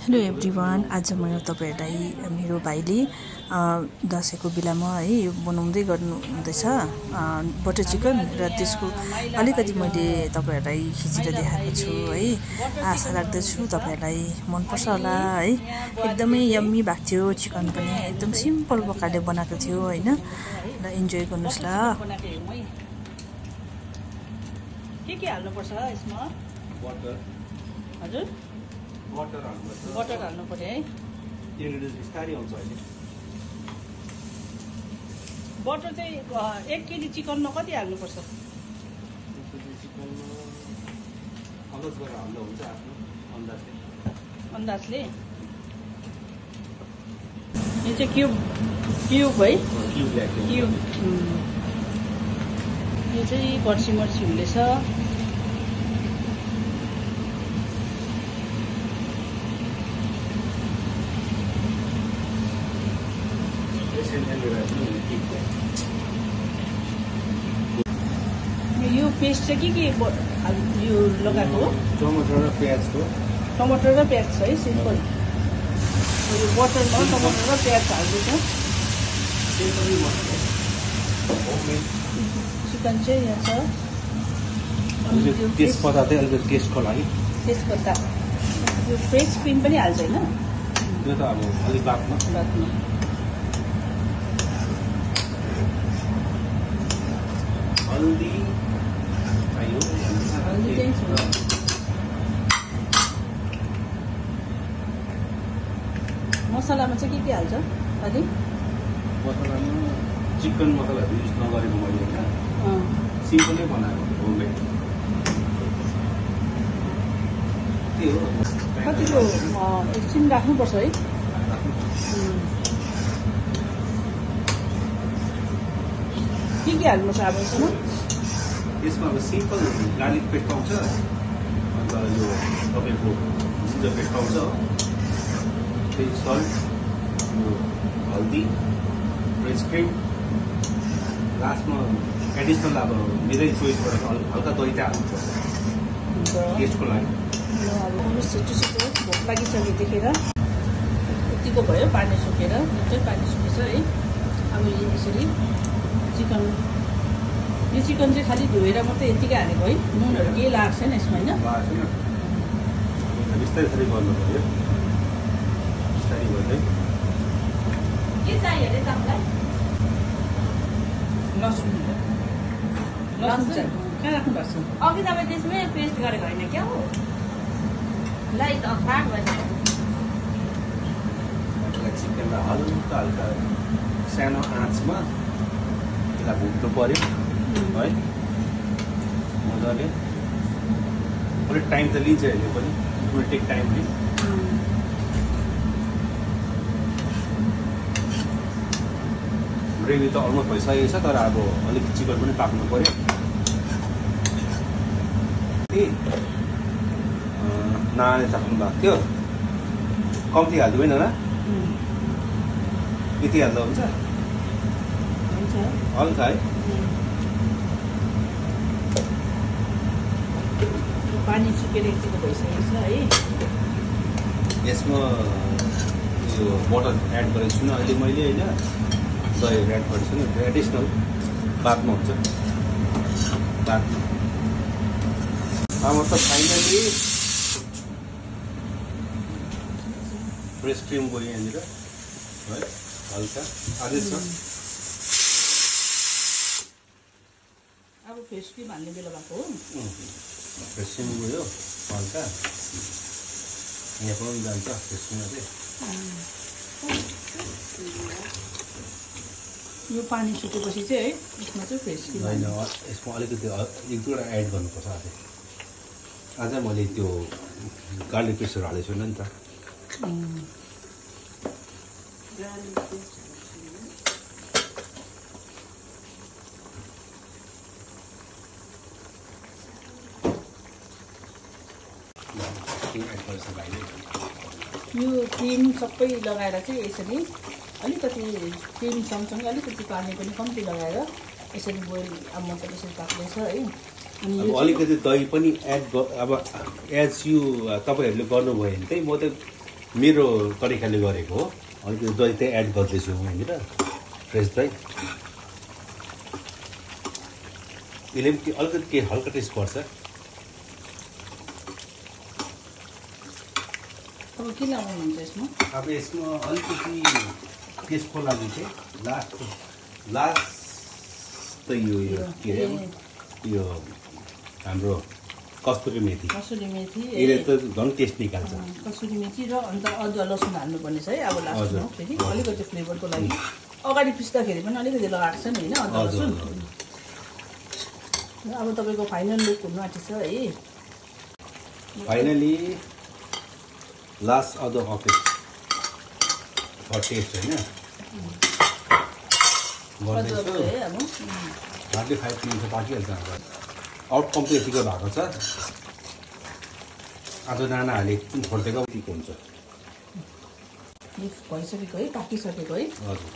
Hello everyone, आज म तपाईहरुलाई मेरो भाइले दशैंको बेलामा है यो बनाउँदै गर्नुहुँदैछ बटर चिकन र त्यसको अलिकति मैले तपाईहरुलाई खिचेर देखाएको छु है। आशा राख्दछु तपाईहरुलाई मन पर्छ होला है। एकदमै यम्मी भएको थियो, चिकन पनि एकदम सिम्पल प्रकारले बनाएको थियो हैन। ल इन्जोय गर्नुस् ल। के हाल्नु पर्छ यसमा? बटर हजुर बटर हाल्नु पर्यो है। तेलले बिस्तारै आउँछ अहिले। बटर चाहिँ 1 केजी चिकनमा कति हाल्नु पर्छ? चिकनमा अलग गरेर हाल्दा हुन्छ आफ्नो अन्दाजले। यो चाहिँ क्यूब है, क्यूब। यो चाहिँ पर्सी मर्सी हुँदैछ। यो पेस्ट चाहिँ के यो लगाएको हो? टमाटर र प्याजको। टमाटर र प्याज छ है, सिम्पल। यो बटरमा टमाटर र प्याज हाल्दैछ। चिकन चाहिँ यहाँ छ। तेजपत्ता चाहिँ अलिकति टेस्टको लागि। तेजपत्ता, यो फ्रेस क्रिम पनि हाल्छ होइन? त्यो त अब अलिक बादमा। हल्दी चाहियो। हल्दी चाहिँ छ। मसलामा चाहिँ के हाल्छ? अलि मसलामा चिकन मसलाहरू युज नगरेको मैले होइन, सिम्पलै बनाएको होममेड। त्यही हो। कतिको एकछिन राख्नुपर्छ है। के हाल्नुपर्छ अब यसमा? यसमा अब सिम्पल गार्लिक पेस्ट आउँछ, अन्त यो तपाईँको जिन्जर पेस्ट आउँछ, त्यही सल्ट, हल्दी, फ्रेस क्रिम, लास्टमा एडिसनल अब मेरै चोइसबाट हल्का दही चाहिँ हाल्नुपर्छ टेस्टको लागि। छिटो भोक लागिसक्यो देखेर यतिको भयो, पानी सुकेर निकै पानी सुकेछ है। अब यसरी चिकन, यो चिकन चाहिँ खालि धोएर मात्रै यतिकै हालेको है, नुनहरू केही लागेको छैन यसमा होइन? बिस्तारै बिस्तारै गर्नु पर्यो, बिस्तारै गर्दै। के चाहियो अरे तपाईँलाई? लसुन चाहिँ कहाँ राख्नु भएको छ? अघि तपाईँ त्यसमै पेस्ट गरेको होइन क्या हो? लाइक फ्राट भएछ। चिकनलाई हल्का हल्का सानो आँचमा त्यसलाई भुट्नु पर्यो है मजाले। अलिक टाइम त लिन्छ यसले पनि, इट विल टेक टाइम नि। ग्रेभी त अलमोस्ट भइसकेको छ, तर अब अलिक चिकन पनि पाक्नु पर्यो। नाले थाप्नु भएको थियो, कम्ती हालिदिनु होइन ना? यति हाल्दा हुन्छ हल्का है। पानी सुकेर यतिको भइसकेको छ है। यसमा यो बटर एड गरेको छुइनँ अहिले मैले होइन, दही एड गरेको छुइनँ, एडिसनल बादमा हुन्छ बादमा। अब त फाइनली फ्रेस क्रिम गयो यहाँनिर है, हल्का आधै छ। अब फ्रेस क्रिम हाल्ने बेला भएको हो। फ्रेस क्रिम गयो हल्का, यहाँ पनि जान्छ फ्रेस क्रिममा चाहिँ। यो पानी सुकेपछि चाहिँ है यसमा चाहिँ फ्रेस क्रिम होइन, यसमा अलिकति 1-2 एड गर्नुपर्छ अझै। आज मैले त्यो गार्लिक पेस्टहरू हालेको छुइनँ नि त। यो क्रिम सबै लगाएर चाहिँ यसरी अलिकति क्रिम सँगसँगै अलिकति पानी पनि कम्ती लगाएर यसरी बोइल अब मतलब यसरी पाक्दैछ है। अब अलिकति दही पनि एड अब एज यु तपाईहरुले गर्नुभयो भने चाहिँ म त मेरो तरिकाले गरेको हो अलिकति दही चाहिँ एड गर्दैछु यहाँनिर फ्रेस दही यसले पनि अलिकति के हल्का टेस्ट पर्छ अब के लगाउनुहुन्छ यसमा अब यसमा अलिकति टेस्टको लागि चाहिँ लास्ट त यो के अरे यो हाम्रो कस्तुरी मेथी कसुरी मेथी यसले त झन् टेस्ट निकाल्छ कसुरी मेथी र अन्त अदुवा लसुन हाल्नुपर्ने छ है अब लास्टमा फेरि अलिकति फ्लेभरको लागि अगाडि पिस्दाखेरि पनि अलिकति लगाएको छ नि होइन अदुवा लसुन अब तपाईँको फाइनल लुक हुनु आँटेको छ है finally last other okay for test होइन गर्दैछु है अब हार्डली 5 मिनट पाकिहाल्छ आउटकम चाहिँ यतिको भएको छ आज नानाहरूले एकछिन छोडिदिएको ठिक हुन्छ भइसकेको है पाकिसकेको है हजुर